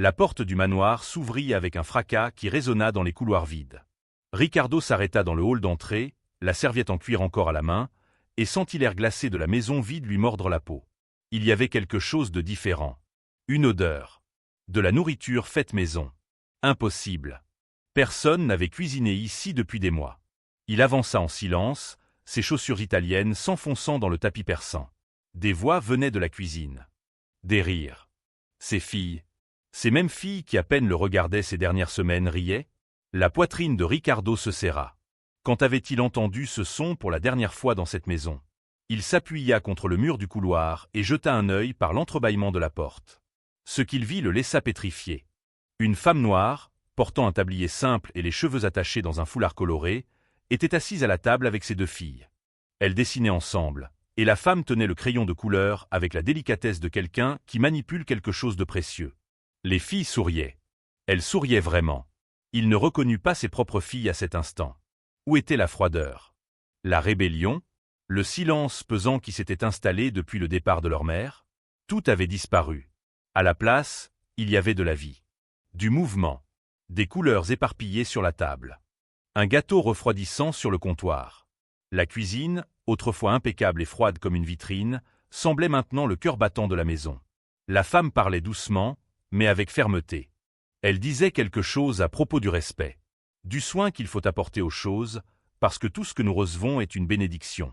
La porte du manoir s'ouvrit avec un fracas qui résonna dans les couloirs vides. Ricardo s'arrêta dans le hall d'entrée, la serviette en cuir encore à la main, et sentit l'air glacé de la maison vide lui mordre la peau. Il y avait quelque chose de différent. Une odeur. De la nourriture faite maison. Impossible. Personne n'avait cuisiné ici depuis des mois. Il avança en silence, ses chaussures italiennes s'enfonçant dans le tapis persan. Des voix venaient de la cuisine. Des rires. Ces filles. Ces mêmes filles qui à peine le regardaient ces dernières semaines riaient. La poitrine de Ricardo se serra. Quand avait-il entendu ce son pour la dernière fois dans cette maison? Il s'appuya contre le mur du couloir et jeta un œil par l'entrebâillement de la porte. Ce qu'il vit le laissa pétrifié. Une femme noire, portant un tablier simple et les cheveux attachés dans un foulard coloré, était assise à la table avec ses deux filles. Elles dessinaient ensemble, et la femme tenait le crayon de couleur avec la délicatesse de quelqu'un qui manipule quelque chose de précieux. Les filles souriaient. Elles souriaient vraiment. Il ne reconnut pas ses propres filles à cet instant. Où était la froideur? La rébellion? Le silence pesant qui s'était installé depuis le départ de leur mère? Tout avait disparu. À la place, il y avait de la vie. Du mouvement. Des couleurs éparpillées sur la table. Un gâteau refroidissant sur le comptoir. La cuisine, autrefois impeccable et froide comme une vitrine, semblait maintenant le cœur battant de la maison. La femme parlait doucement, mais avec fermeté. Elle disait quelque chose à propos du respect. Du soin qu'il faut apporter aux choses, parce que tout ce que nous recevons est une bénédiction.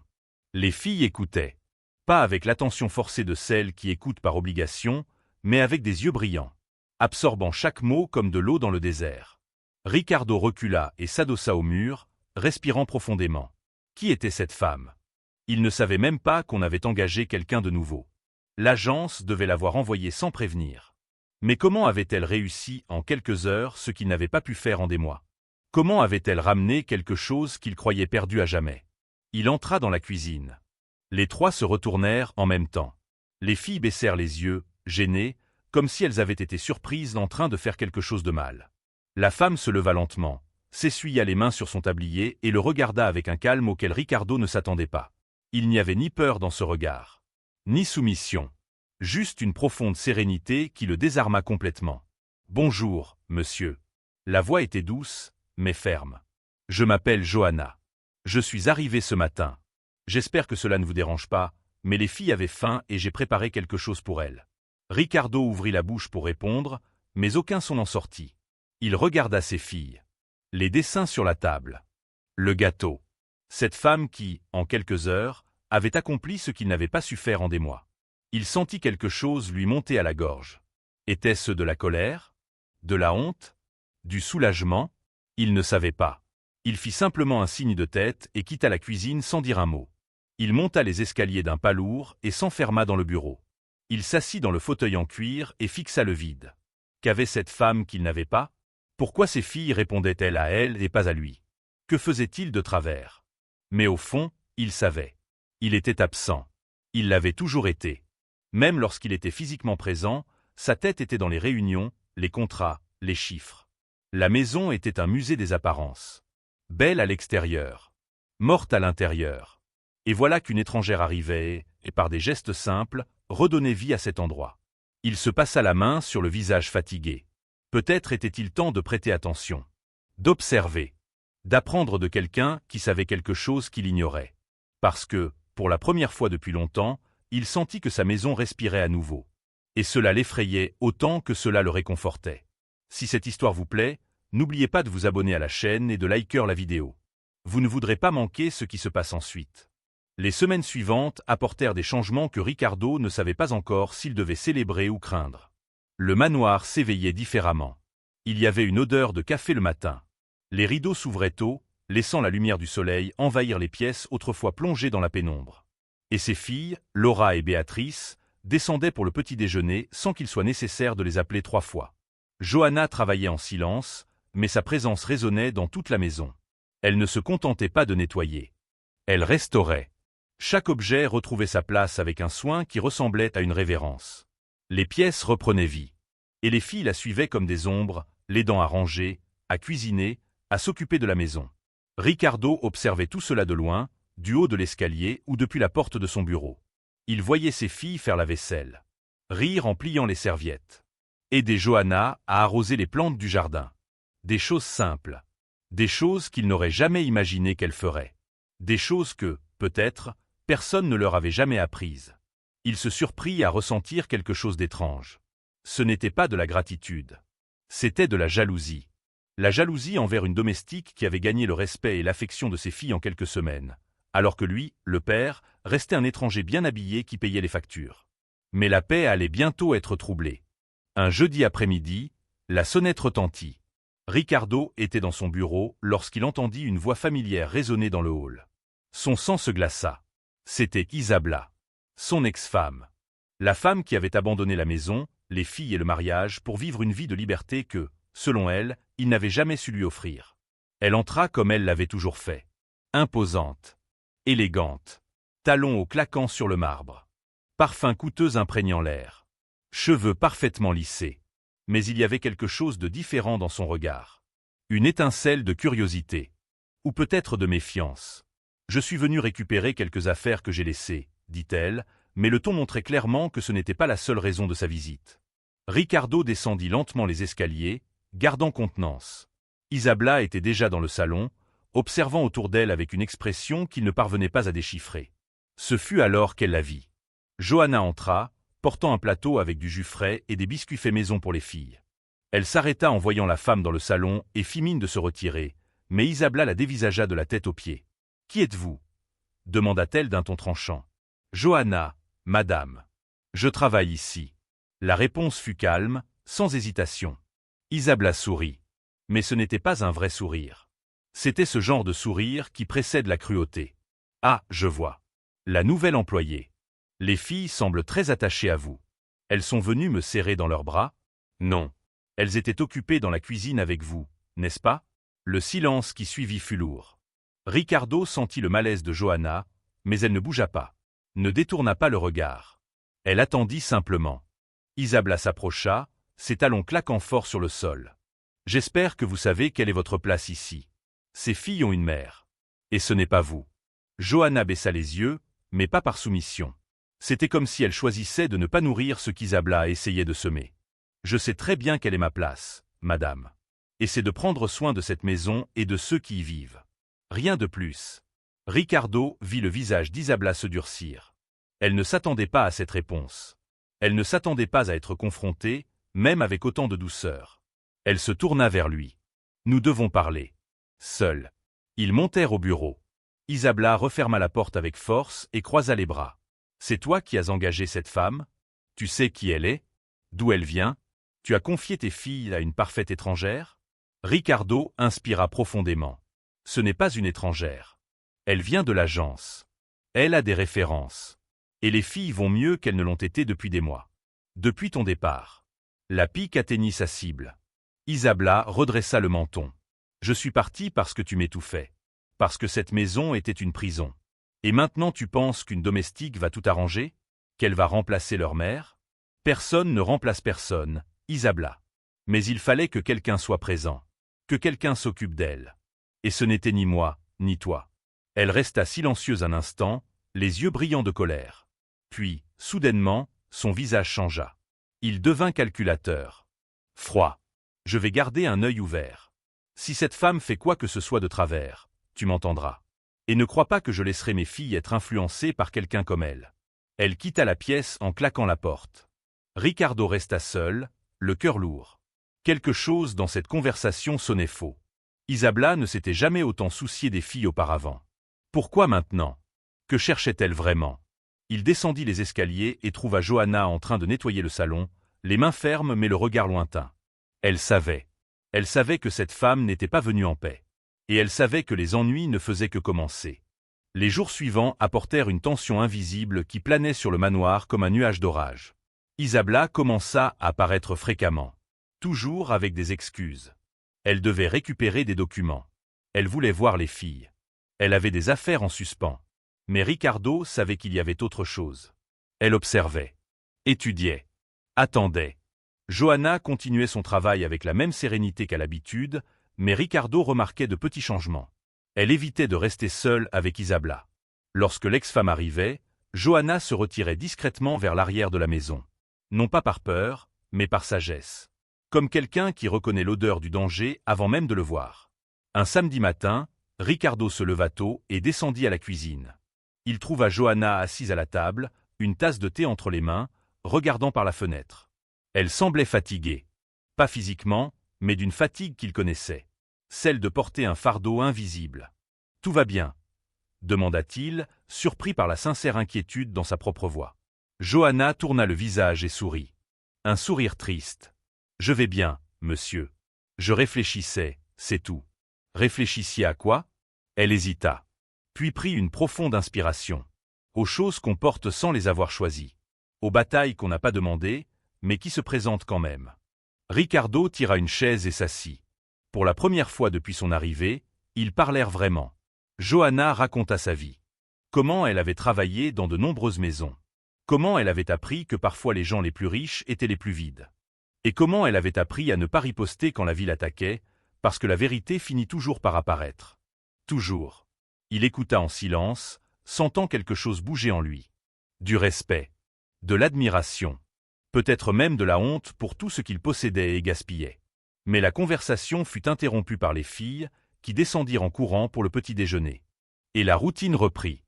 Les filles écoutaient. Pas avec l'attention forcée de celles qui écoutent par obligation, mais avec des yeux brillants, absorbant chaque mot comme de l'eau dans le désert. Ricardo recula et s'adossa au mur, respirant profondément. Qui était cette femme? Il ne savait même pas qu'on avait engagé quelqu'un de nouveau. L'agence devait l'avoir envoyée sans prévenir. Mais comment avait-elle réussi en quelques heures ce qu'il n'avait pas pu faire en des mois? Comment avait-elle ramené quelque chose qu'il croyait perdu à jamais? Il entra dans la cuisine. Les trois se retournèrent en même temps. Les filles baissèrent les yeux, gênées, comme si elles avaient été surprises en train de faire quelque chose de mal. La femme se leva lentement, s'essuya les mains sur son tablier et le regarda avec un calme auquel Ricardo ne s'attendait pas. Il n'y avait ni peur dans ce regard, ni soumission. Juste une profonde sérénité qui le désarma complètement. « Bonjour, monsieur. » La voix était douce, mais ferme. « Je m'appelle Johanna. Je suis arrivée ce matin. J'espère que cela ne vous dérange pas, mais les filles avaient faim et j'ai préparé quelque chose pour elles. » Ricardo ouvrit la bouche pour répondre, mais aucun son n'en sortit. Il regarda ses filles. Les dessins sur la table. Le gâteau. Cette femme qui, en quelques heures, avait accompli ce qu'il n'avait pas su faire en des mois. Il sentit quelque chose lui monter à la gorge. Était-ce de la colère? De la honte? Du soulagement? Il ne savait pas. Il fit simplement un signe de tête et quitta la cuisine sans dire un mot. Il monta les escaliers d'un pas lourd et s'enferma dans le bureau. Il s'assit dans le fauteuil en cuir et fixa le vide. Qu'avait cette femme qu'il n'avait pas? Pourquoi ces filles répondaient-elles à elle et pas à lui? Que faisait-il de travers? Mais au fond, il savait. Il était absent. Il l'avait toujours été. Même lorsqu'il était physiquement présent, sa tête était dans les réunions, les contrats, les chiffres. La maison était un musée des apparences. Belle à l'extérieur, morte à l'intérieur. Et voilà qu'une étrangère arrivait et, par des gestes simples, redonnait vie à cet endroit. Il se passa la main sur le visage fatigué. Peut-être était-il temps de prêter attention, d'observer, d'apprendre de quelqu'un qui savait quelque chose qu'il ignorait. Parce que, pour la première fois depuis longtemps, il sentit que sa maison respirait à nouveau. Et cela l'effrayait autant que cela le réconfortait. Si cette histoire vous plaît, n'oubliez pas de vous abonner à la chaîne et de liker la vidéo. Vous ne voudrez pas manquer ce qui se passe ensuite. Les semaines suivantes apportèrent des changements que Ricardo ne savait pas encore s'il devait célébrer ou craindre. Le manoir s'éveillait différemment. Il y avait une odeur de café le matin. Les rideaux s'ouvraient tôt, laissant la lumière du soleil envahir les pièces autrefois plongées dans la pénombre. Et ses filles, Laura et Béatrice, descendaient pour le petit déjeuner sans qu'il soit nécessaire de les appeler 3 fois. Johanna travaillait en silence, mais sa présence résonnait dans toute la maison. Elle ne se contentait pas de nettoyer. Elle restaurait. Chaque objet retrouvait sa place avec un soin qui ressemblait à une révérence. Les pièces reprenaient vie. Et les filles la suivaient comme des ombres, l'aidant à ranger, à cuisiner, à s'occuper de la maison. Ricardo observait tout cela de loin, du haut de l'escalier ou depuis la porte de son bureau. Il voyait ses filles faire la vaisselle, rire en pliant les serviettes, Aider Johanna à arroser les plantes du jardin. Des choses simples. Des choses qu'il n'aurait jamais imaginé qu'elle ferait. Des choses que, peut-être, personne ne leur avait jamais apprises. Il se surprit à ressentir quelque chose d'étrange. Ce n'était pas de la gratitude. C'était de la jalousie. La jalousie envers une domestique qui avait gagné le respect et l'affection de ses filles en quelques semaines, alors que lui, le père, restait un étranger bien habillé qui payait les factures. Mais la paix allait bientôt être troublée. Un jeudi après-midi, la sonnette retentit. Ricardo était dans son bureau lorsqu'il entendit une voix familière résonner dans le hall. Son sang se glaça. C'était Isabla, son ex-femme. La femme qui avait abandonné la maison, les filles et le mariage pour vivre une vie de liberté que, selon elle, il n'avait jamais su lui offrir. Elle entra comme elle l'avait toujours fait. Imposante. Élégante. Talons hauts claquant sur le marbre. Parfum coûteux imprégnant l'air. Cheveux parfaitement lissés. Mais il y avait quelque chose de différent dans son regard. Une étincelle de curiosité. Ou peut-être de méfiance. « Je suis venue récupérer quelques affaires que j'ai laissées », dit-elle, mais le ton montrait clairement que ce n'était pas la seule raison de sa visite. Ricardo descendit lentement les escaliers, gardant contenance. Isabla était déjà dans le salon, observant autour d'elle avec une expression qu'il ne parvenait pas à déchiffrer. Ce fut alors qu'elle la vit. Johanna entra, portant un plateau avec du jus frais et des biscuits faits maison pour les filles. Elle s'arrêta en voyant la femme dans le salon et fit mine de se retirer, mais Isabla la dévisagea de la tête aux pieds. « Qui êtes-vous » demanda-t-elle d'un ton tranchant. « Johanna, madame. Je travaille ici. » La réponse fut calme, sans hésitation. Isabla sourit. Mais ce n'était pas un vrai sourire. C'était ce genre de sourire qui précède la cruauté. « Ah, je vois. La nouvelle employée. Les filles semblent très attachées à vous. Elles sont venues me serrer dans leurs bras ? Non. Elles étaient occupées dans la cuisine avec vous, n'est-ce pas ? » Le silence qui suivit fut lourd. Ricardo sentit le malaise de Johanna, mais elle ne bougea pas, ne détourna pas le regard. Elle attendit simplement. Isabla s'approcha, ses talons claquant fort sur le sol. « J'espère que vous savez quelle est votre place ici. Ces filles ont une mère. Et ce n'est pas vous. » Johanna baissa les yeux, mais pas par soumission. C'était comme si elle choisissait de ne pas nourrir ce qu'Isabla essayait de semer. « Je sais très bien quelle est ma place, madame. Et c'est de prendre soin de cette maison et de ceux qui y vivent. Rien de plus. » Ricardo vit le visage d'Isabla se durcir. Elle ne s'attendait pas à cette réponse. Elle ne s'attendait pas à être confrontée, même avec autant de douceur. Elle se tourna vers lui. « Nous devons parler. » Seuls. Ils montèrent au bureau. Isabla referma la porte avec force et croisa les bras. « C'est toi qui as engagé cette femme ? Tu sais qui elle est ? D'où elle vient ? Tu as confié tes filles à une parfaite étrangère ?» Ricardo inspira profondément. Ce n'est pas une étrangère. Elle vient de l'agence. Elle a des références. Et les filles vont mieux qu'elles ne l'ont été depuis des mois. Depuis ton départ. La pique atteignit sa cible. Isabla redressa le menton. Je suis partie parce que tu m'étouffais. Parce que cette maison était une prison. Et maintenant tu penses qu'une domestique va tout arranger ? Qu'elle va remplacer leur mère ? Personne ne remplace personne, Isabla. Mais il fallait que quelqu'un soit présent. Que quelqu'un s'occupe d'elle. Et ce n'était ni moi, ni toi. Elle resta silencieuse un instant, les yeux brillants de colère. Puis, soudainement, son visage changea. Il devint calculateur. Froid. Je vais garder un œil ouvert. Si cette femme fait quoi que ce soit de travers, tu m'entendras. Et ne crois pas que je laisserai mes filles être influencées par quelqu'un comme elle. Elle quitta la pièce en claquant la porte. Ricardo resta seul, le cœur lourd. Quelque chose dans cette conversation sonnait faux. Isabla ne s'était jamais autant souciée des filles auparavant. Pourquoi maintenant ? Que cherchait-elle vraiment ? Il descendit les escaliers et trouva Johanna en train de nettoyer le salon, les mains fermes mais le regard lointain. Elle savait. Elle savait que cette femme n'était pas venue en paix. Et elle savait que les ennuis ne faisaient que commencer. Les jours suivants apportèrent une tension invisible qui planait sur le manoir comme un nuage d'orage. Isabla commença à paraître fréquemment. Toujours avec des excuses. Elle devait récupérer des documents. Elle voulait voir les filles. Elle avait des affaires en suspens. Mais Ricardo savait qu'il y avait autre chose. Elle observait. Étudiait. Attendait. Johanna continuait son travail avec la même sérénité qu'à l'habitude, mais Ricardo remarquait de petits changements. Elle évitait de rester seule avec Isabla. Lorsque l'ex-femme arrivait, Johanna se retirait discrètement vers l'arrière de la maison. Non pas par peur, mais par sagesse. Comme quelqu'un qui reconnaît l'odeur du danger avant même de le voir. Un samedi matin, Ricardo se leva tôt et descendit à la cuisine. Il trouva Johanna assise à la table, une tasse de thé entre les mains, regardant par la fenêtre. Elle semblait fatiguée. Pas physiquement, mais d'une fatigue qu'il connaissait. Celle de porter un fardeau invisible. « Tout va bien ?» demanda-t-il, surpris par la sincère inquiétude dans sa propre voix. Johanna tourna le visage et sourit. Un sourire triste. « Je vais bien, monsieur. Je réfléchissais, c'est tout. » Réfléchissiez à quoi? Elle hésita. Puis prit une profonde inspiration. Aux choses qu'on porte sans les avoir choisies. Aux batailles qu'on n'a pas demandées, mais qui se présentent quand même. Ricardo tira une chaise et s'assit. Pour la première fois depuis son arrivée, ils parlèrent vraiment. Johanna raconta sa vie. Comment elle avait travaillé dans de nombreuses maisons. Comment elle avait appris que parfois les gens les plus riches étaient les plus vides. Et comment elle avait appris à ne pas riposter quand la vie l'attaquait, parce que la vérité finit toujours par apparaître. Toujours. Il écouta en silence, sentant quelque chose bouger en lui. Du respect. De l'admiration. Peut-être même de la honte pour tout ce qu'il possédait et gaspillait. Mais la conversation fut interrompue par les filles, qui descendirent en courant pour le petit déjeuner. Et la routine reprit.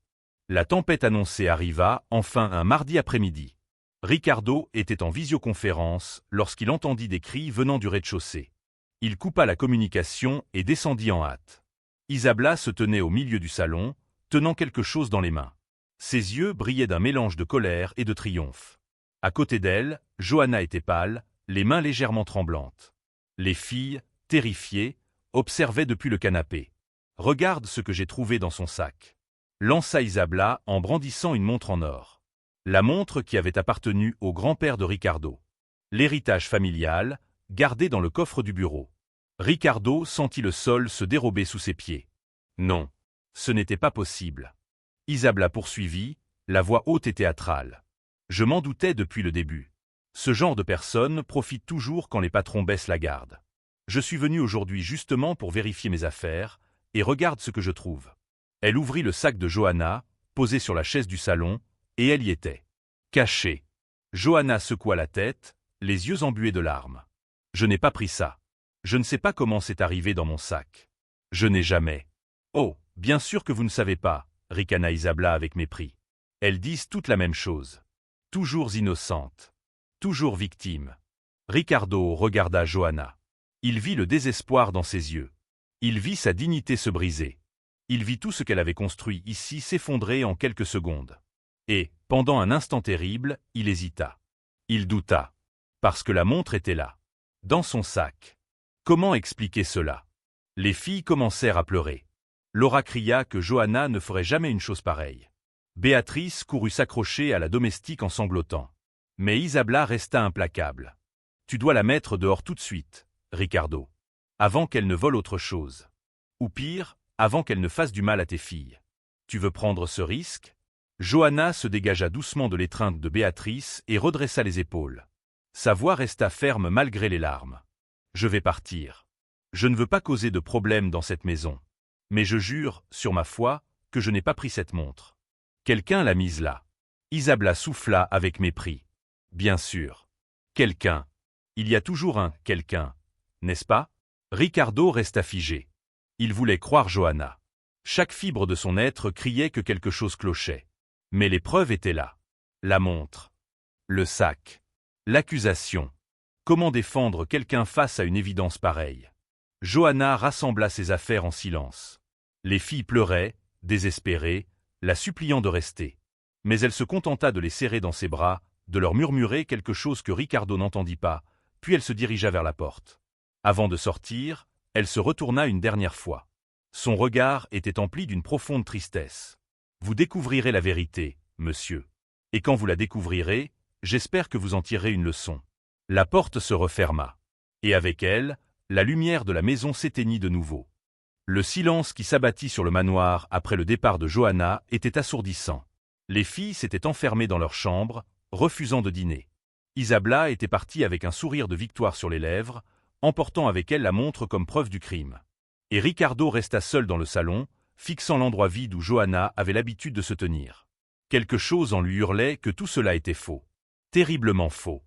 La tempête annoncée arriva, enfin un mardi après-midi. Ricardo était en visioconférence lorsqu'il entendit des cris venant du rez-de-chaussée. Il coupa la communication et descendit en hâte. Isabella se tenait au milieu du salon, tenant quelque chose dans les mains. Ses yeux brillaient d'un mélange de colère et de triomphe. À côté d'elle, Johanna était pâle, les mains légèrement tremblantes. Les filles, terrifiées, observaient depuis le canapé. « Regarde ce que j'ai trouvé dans son sac. » Lança Isabella en brandissant une montre en or. La montre qui avait appartenu au grand-père de Ricardo. L'héritage familial, gardé dans le coffre du bureau. Ricardo sentit le sol se dérober sous ses pieds. Non, ce n'était pas possible. Isabella poursuivit, la voix haute et théâtrale. Je m'en doutais depuis le début. Ce genre de personne profite toujours quand les patrons baissent la garde. Je suis venu aujourd'hui justement pour vérifier mes affaires, et regarde ce que je trouve. Elle ouvrit le sac de Johanna, posé sur la chaise du salon, et elle y était. Cachée. Johanna secoua la tête, les yeux embués de larmes. Je n'ai pas pris ça. Je ne sais pas comment c'est arrivé dans mon sac. Je n'ai jamais. Oh, bien sûr que vous ne savez pas, ricana Isabella avec mépris. Elles disent toutes la même chose. Toujours innocentes. Toujours victimes. Ricardo regarda Johanna. Il vit le désespoir dans ses yeux. Il vit sa dignité se briser. Il vit tout ce qu'elle avait construit ici s'effondrer en quelques secondes. Et, pendant un instant terrible, il hésita. Il douta. Parce que la montre était là. Dans son sac. Comment expliquer cela? Les filles commencèrent à pleurer. Laura cria que Johanna ne ferait jamais une chose pareille. Béatrice courut s'accrocher à la domestique en sanglotant. Mais Isabella resta implacable. Tu dois la mettre dehors tout de suite, Ricardo. Avant qu'elle ne vole autre chose. Ou pire, avant qu'elle ne fasse du mal à tes filles. Tu veux prendre ce risque? Johanna se dégagea doucement de l'étreinte de Béatrice et redressa les épaules. Sa voix resta ferme malgré les larmes. Je vais partir. Je ne veux pas causer de problème dans cette maison. Mais je jure, sur ma foi, que je n'ai pas pris cette montre. Quelqu'un l'a mise là. Isabella souffla avec mépris. Bien sûr. Quelqu'un. Il y a toujours un « quelqu'un », n'est-ce pas? Ricardo resta figé. Il voulait croire Johanna. Chaque fibre de son être criait que quelque chose clochait. Mais les preuves étaient là. La montre. Le sac. L'accusation. Comment défendre quelqu'un face à une évidence pareille? Johanna rassembla ses affaires en silence. Les filles pleuraient, désespérées, la suppliant de rester. Mais elle se contenta de les serrer dans ses bras, de leur murmurer quelque chose que Ricardo n'entendit pas, puis elle se dirigea vers la porte. Avant de sortir, elle se retourna une dernière fois. Son regard était empli d'une profonde tristesse. Vous découvrirez la vérité, monsieur. Et quand vous la découvrirez, j'espère que vous en tirerez une leçon. La porte se referma. Et avec elle, la lumière de la maison s'éteignit de nouveau. Le silence qui s'abattit sur le manoir après le départ de Johanna était assourdissant. Les filles s'étaient enfermées dans leur chambre, refusant de dîner. Isabella était partie avec un sourire de victoire sur les lèvres, emportant avec elle la montre comme preuve du crime. Et Ricardo resta seul dans le salon, fixant l'endroit vide où Johanna avait l'habitude de se tenir. Quelque chose en lui hurlait que tout cela était faux. Terriblement faux.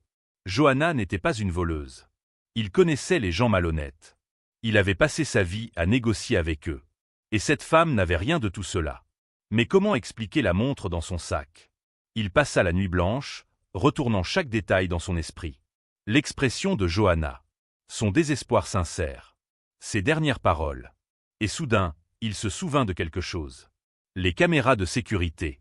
Johanna n'était pas une voleuse. Il connaissait les gens malhonnêtes. Il avait passé sa vie à négocier avec eux. Et cette femme n'avait rien de tout cela. Mais comment expliquer la montre dans son sac? Il passa la nuit blanche, retournant chaque détail dans son esprit. L'expression de Johanna. Son désespoir sincère. Ses dernières paroles. Et soudain, il se souvint de quelque chose. Les caméras de sécurité.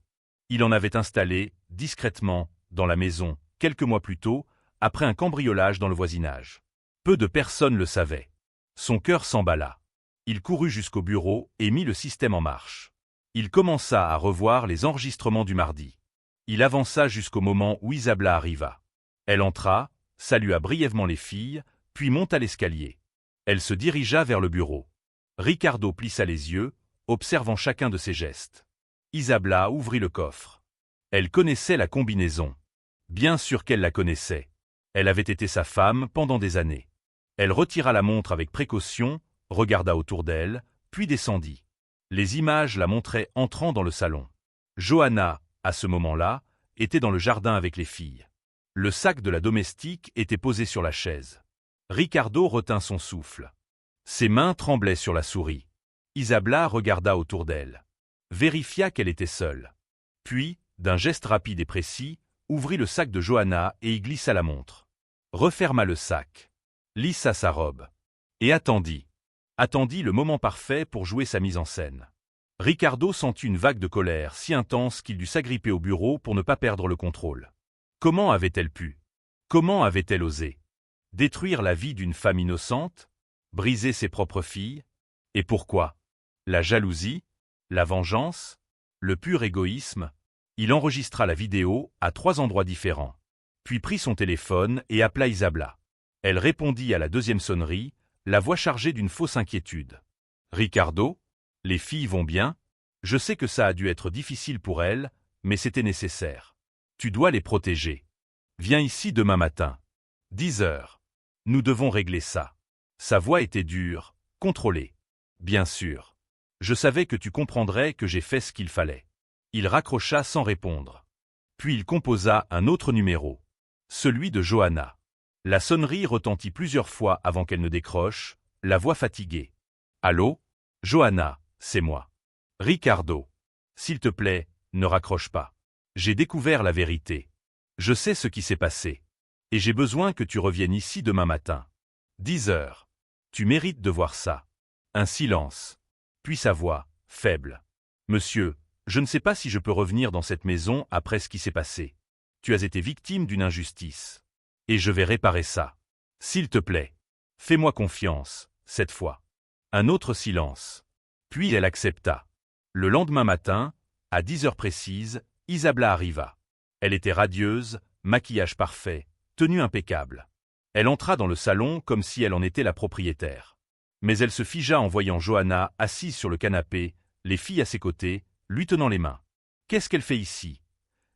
Il en avait installé, discrètement, dans la maison, quelques mois plus tôt, après un cambriolage dans le voisinage. Peu de personnes le savaient. Son cœur s'emballa. Il courut jusqu'au bureau et mit le système en marche. Il commença à revoir les enregistrements du mardi. Il avança jusqu'au moment où Isabella arriva. Elle entra, salua brièvement les filles, puis monta l'escalier. Elle se dirigea vers le bureau. Ricardo plissa les yeux, observant chacun de ses gestes. Isabella ouvrit le coffre. Elle connaissait la combinaison. Bien sûr qu'elle la connaissait. Elle avait été sa femme pendant des années. Elle retira la montre avec précaution, regarda autour d'elle, puis descendit. Les images la montraient entrant dans le salon. Johanna, à ce moment-là, était dans le jardin avec les filles. Le sac de la domestique était posé sur la chaise. Ricardo retint son souffle. Ses mains tremblaient sur la souris. Isabella regarda autour d'elle. Vérifia qu'elle était seule. Puis, d'un geste rapide et précis, ouvrit le sac de Johanna et y glissa la montre. Referma le sac. Lissa sa robe. Et attendit. Attendit le moment parfait pour jouer sa mise en scène. Ricardo sentit une vague de colère si intense qu'il dut s'agripper au bureau pour ne pas perdre le contrôle. Comment avait-elle pu? Comment avait-elle osé? Détruire la vie d'une femme innocente? Briser ses propres filles? Et pourquoi? La jalousie? La vengeance? Le pur égoïsme? Il enregistra la vidéo à 3 endroits différents. Puis prit son téléphone et appela Isabella. Elle répondit à la deuxième sonnerie, la voix chargée d'une fausse inquiétude. « Ricardo, les filles vont bien? Je sais que ça a dû être difficile pour elles, mais c'était nécessaire. Tu dois les protéger. Viens ici demain matin. 10 heures. Nous devons régler ça. » Sa voix était dure, contrôlée. Bien sûr. Je savais que tu comprendrais que j'ai fait ce qu'il fallait. Il raccrocha sans répondre. Puis il composa un autre numéro. Celui de Johanna. La sonnerie retentit plusieurs fois avant qu'elle ne décroche, la voix fatiguée. « Allô? Johanna, c'est moi. Ricardo. S'il te plaît, ne raccroche pas. J'ai découvert la vérité. Je sais ce qui s'est passé. Et j'ai besoin que tu reviennes ici demain matin. 10 heures. Tu mérites de voir ça. » Un silence. Puis sa voix, faible. « Monsieur, je ne sais pas si je peux revenir dans cette maison après ce qui s'est passé. Tu as été victime d'une injustice. Et je vais réparer ça. S'il te plaît. Fais-moi confiance, cette fois. » Un autre silence. Puis elle accepta. Le lendemain matin, à 10 heures précises, Isabella arriva. Elle était radieuse, maquillage parfait, tenue impeccable. Elle entra dans le salon comme si elle en était la propriétaire. Mais elle se figea en voyant Johanna assise sur le canapé, les filles à ses côtés, lui tenant les mains. « Qu'est-ce qu'elle fait ici ?»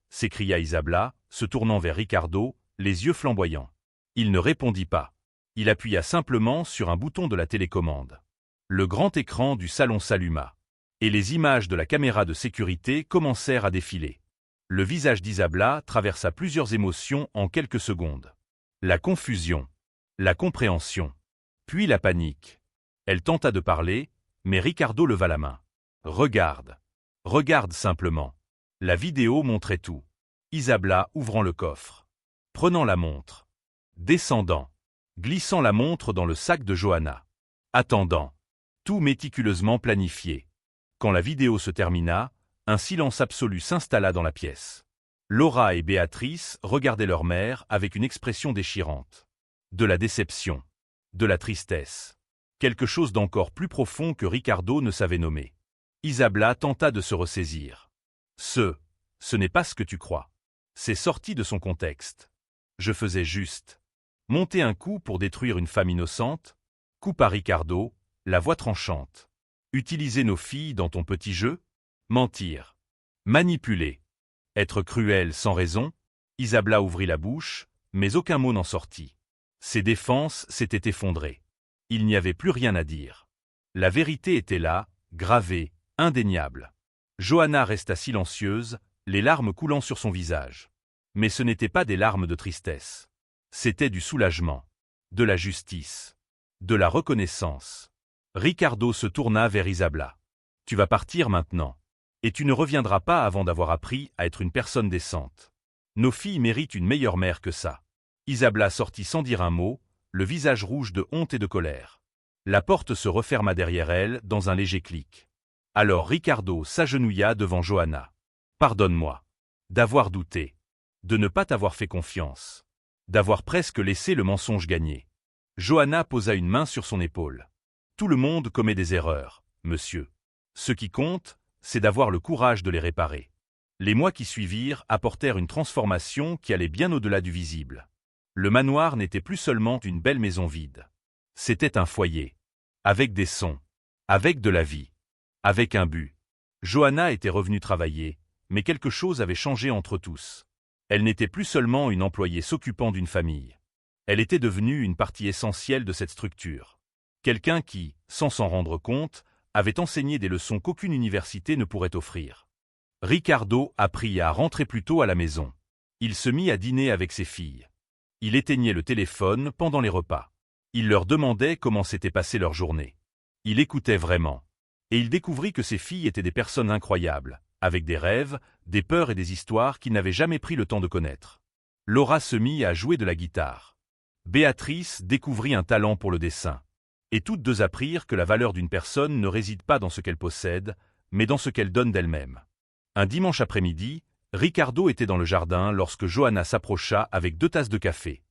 s'écria Isabella, se tournant vers Ricardo, les yeux flamboyants. Il ne répondit pas. Il appuya simplement sur un bouton de la télécommande. Le grand écran du salon s'alluma. Et les images de la caméra de sécurité commencèrent à défiler. Le visage d'Isabella traversa plusieurs émotions en quelques secondes. La confusion, la compréhension, puis la panique. Elle tenta de parler, mais Ricardo leva la main. « Regarde. Regarde simplement. » La vidéo montrait tout. Isabella ouvrant le coffre. Prenant la montre. Descendant. Glissant la montre dans le sac de Johanna. Attendant. Tout méticuleusement planifié. Quand la vidéo se termina, un silence absolu s'installa dans la pièce. Laura et Béatrice regardaient leur mère avec une expression déchirante. De la déception. De la tristesse. Quelque chose d'encore plus profond que Ricardo ne savait nommer. Isabella tenta de se ressaisir. Ce n'est pas ce que tu crois. C'est sorti de son contexte. Je faisais juste. Monter un coup pour détruire une femme innocente. Coupa Ricardo, la voix tranchante. Utiliser nos filles dans ton petit jeu? Mentir. Manipuler. Être cruel sans raison? Isabella ouvrit la bouche, mais aucun mot n'en sortit. Ses défenses s'étaient effondrées. Il n'y avait plus rien à dire. La vérité était là, gravée, indéniable. Johanna resta silencieuse, les larmes coulant sur son visage. Mais ce n'étaient pas des larmes de tristesse. C'était du soulagement, de la justice, de la reconnaissance. Ricardo se tourna vers Isabella. « Tu vas partir maintenant. Et tu ne reviendras pas avant d'avoir appris à être une personne décente. Nos filles méritent une meilleure mère que ça. » Isabella sortit sans dire un mot, le visage rouge de honte et de colère. La porte se referma derrière elle dans un léger clic. Alors Ricardo s'agenouilla devant Johanna. « Pardonne-moi. D'avoir douté. De ne pas t'avoir fait confiance. D'avoir presque laissé le mensonge gagner. » Johanna posa une main sur son épaule. « Tout le monde commet des erreurs, monsieur. Ce qui compte, c'est d'avoir le courage de les réparer. » Les mois qui suivirent apportèrent une transformation qui allait bien au-delà du visible. Le manoir n'était plus seulement une belle maison vide. C'était un foyer. Avec des sons. Avec de la vie. Avec un but. Johanna était revenue travailler, mais quelque chose avait changé entre tous. Elle n'était plus seulement une employée s'occupant d'une famille. Elle était devenue une partie essentielle de cette structure. Quelqu'un qui, sans s'en rendre compte, avait enseigné des leçons qu'aucune université ne pourrait offrir. Ricardo apprit à rentrer plus tôt à la maison. Il se mit à dîner avec ses filles. Il éteignait le téléphone pendant les repas. Il leur demandait comment s'était passée leur journée. Il écoutait vraiment. Et il découvrit que ses filles étaient des personnes incroyables, avec des rêves, des peurs et des histoires qu'il n'avait jamais pris le temps de connaître. Laura se mit à jouer de la guitare. Béatrice découvrit un talent pour le dessin. Et toutes deux apprirent que la valeur d'une personne ne réside pas dans ce qu'elle possède, mais dans ce qu'elle donne d'elle-même. Un dimanche après-midi, Ricardo était dans le jardin lorsque Johanna s'approcha avec 2 tasses de café.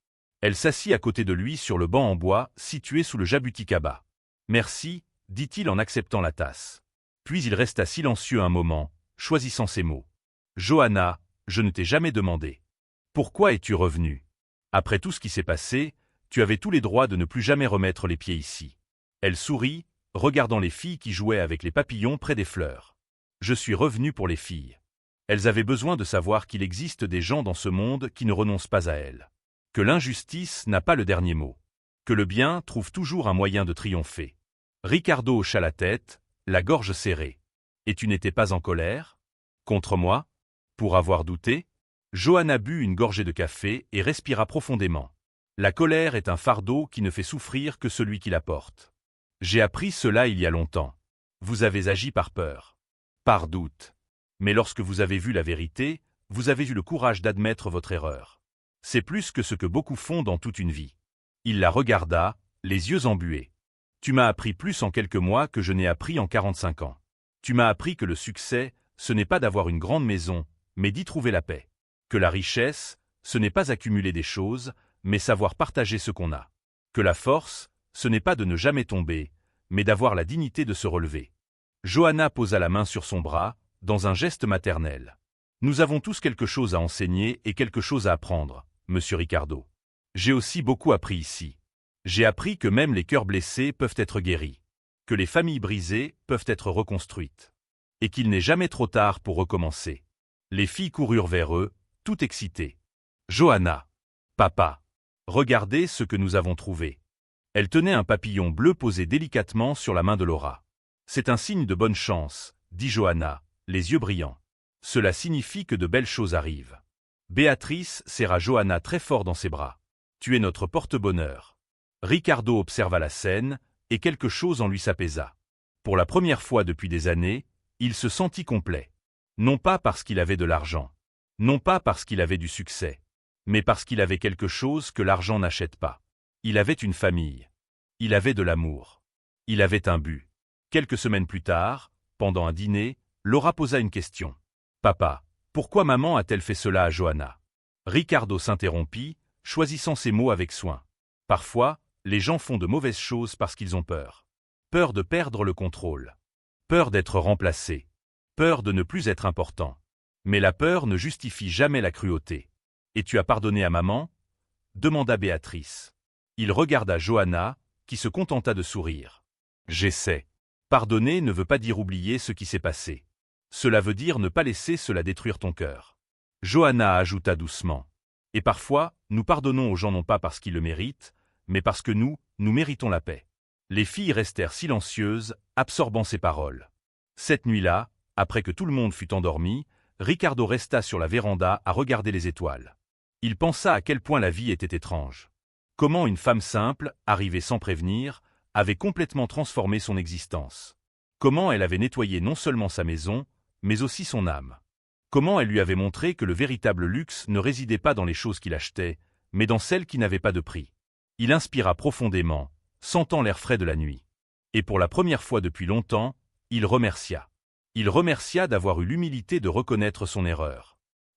Elle s'assit à côté de lui sur le banc en bois situé sous le jabuticaba. « Merci », dit-il en acceptant la tasse. Puis il resta silencieux un moment, choisissant ses mots. « Johanna, je ne t'ai jamais demandé. Pourquoi es-tu revenue? Après tout ce qui s'est passé, tu avais tous les droits de ne plus jamais remettre les pieds ici. » Elle sourit, regardant les filles qui jouaient avec les papillons près des fleurs. « Je suis revenue pour les filles. » Elles avaient besoin de savoir qu'il existe des gens dans ce monde qui ne renoncent pas à elles. Que l'injustice n'a pas le dernier mot. Que le bien trouve toujours un moyen de triompher. Ricardo hocha la tête, la gorge serrée. « Et tu n'étais pas en colère? Contre moi? Pour avoir douté ?» Johanna but une gorgée de café et respira profondément. « La colère est un fardeau qui ne fait souffrir que celui qui la porte. J'ai appris cela il y a longtemps. Vous avez agi par peur. Par doute. Mais lorsque vous avez vu la vérité, vous avez eu le courage d'admettre votre erreur. C'est plus que ce que beaucoup font dans toute une vie. » Il la regarda, les yeux embués. « Tu m'as appris plus en quelques mois que je n'ai appris en 45 ans. Tu m'as appris que le succès, ce n'est pas d'avoir une grande maison, mais d'y trouver la paix. Que la richesse, ce n'est pas accumuler des choses, mais savoir partager ce qu'on a. Que la force, ce n'est pas de ne jamais tomber, mais d'avoir la dignité de se relever. » Johanna posa la main sur son bras, dans un geste maternel. « Nous avons tous quelque chose à enseigner et quelque chose à apprendre, monsieur Ricardo. J'ai aussi beaucoup appris ici. J'ai appris que même les cœurs blessés peuvent être guéris, que les familles brisées peuvent être reconstruites, et qu'il n'est jamais trop tard pour recommencer. » Les filles coururent vers eux, tout excitées. « Johanna, papa, regardez ce que nous avons trouvé. » Elle tenait un papillon bleu posé délicatement sur la main de Laura. « C'est un signe de bonne chance, » dit Johanna, les yeux brillants. « Cela signifie que de belles choses arrivent. » Béatrice serra Johanna très fort dans ses bras. « Tu es notre porte-bonheur. » Ricardo observa la scène, et quelque chose en lui s'apaisa. Pour la première fois depuis des années, il se sentit complet. Non pas parce qu'il avait de l'argent, non pas parce qu'il avait du succès, mais parce qu'il avait quelque chose que l'argent n'achète pas. Il avait une famille. Il avait de l'amour. Il avait un but. Quelques semaines plus tard, pendant un dîner, Laura posa une question. « Papa, pourquoi maman a-t-elle fait cela à Johanna ?» Ricardo s'interrompit, choisissant ses mots avec soin. « Parfois, les gens font de mauvaises choses parce qu'ils ont peur. Peur de perdre le contrôle. Peur d'être remplacés. Peur de ne plus être important. Mais la peur ne justifie jamais la cruauté. Et tu as pardonné à maman ?» demanda Béatrice. Il regarda Johanna, qui se contenta de sourire. « J'essaie. Pardonner ne veut pas dire oublier ce qui s'est passé. Cela veut dire ne pas laisser cela détruire ton cœur. » Johanna ajouta doucement. « Et parfois, nous pardonnons aux gens non pas parce qu'ils le méritent, mais parce que nous méritons la paix. » Les filles restèrent silencieuses, absorbant ces paroles. Cette nuit-là, après que tout le monde fut endormi, Ricardo resta sur la véranda à regarder les étoiles. Il pensa à quel point la vie était étrange. Comment une femme simple, arrivée sans prévenir, avait complètement transformé son existence. Comment elle avait nettoyé non seulement sa maison, mais aussi son âme. Comment elle lui avait montré que le véritable luxe ne résidait pas dans les choses qu'il achetait, mais dans celles qui n'avaient pas de prix. Il inspira profondément, sentant l'air frais de la nuit. Et pour la première fois depuis longtemps, il remercia. Il remercia d'avoir eu l'humilité de reconnaître son erreur.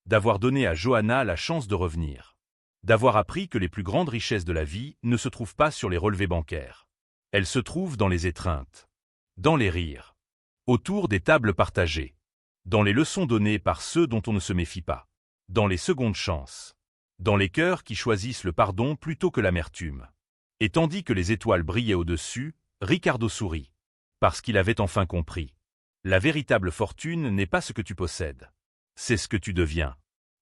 D'avoir donné à Johanna la chance de revenir. D'avoir appris que les plus grandes richesses de la vie ne se trouvent pas sur les relevés bancaires. Elles se trouvent dans les étreintes. Dans les rires. Autour des tables partagées. Dans les leçons données par ceux dont on ne se méfie pas. Dans les secondes chances. Dans les cœurs qui choisissent le pardon plutôt que l'amertume. Et tandis que les étoiles brillaient au-dessus, Ricardo sourit. Parce qu'il avait enfin compris. La véritable fortune n'est pas ce que tu possèdes. C'est ce que tu deviens.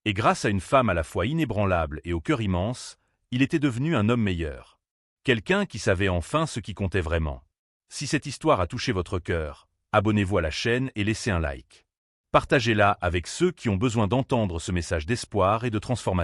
Et grâce à une femme à la fois inébranlable et au cœur immense, il était devenu un homme meilleur. Quelqu'un qui savait enfin ce qui comptait vraiment. Si cette histoire a touché votre cœur, abonnez-vous à la chaîne et laissez un like. Partagez-la avec ceux qui ont besoin d'entendre ce message d'espoir et de transformation.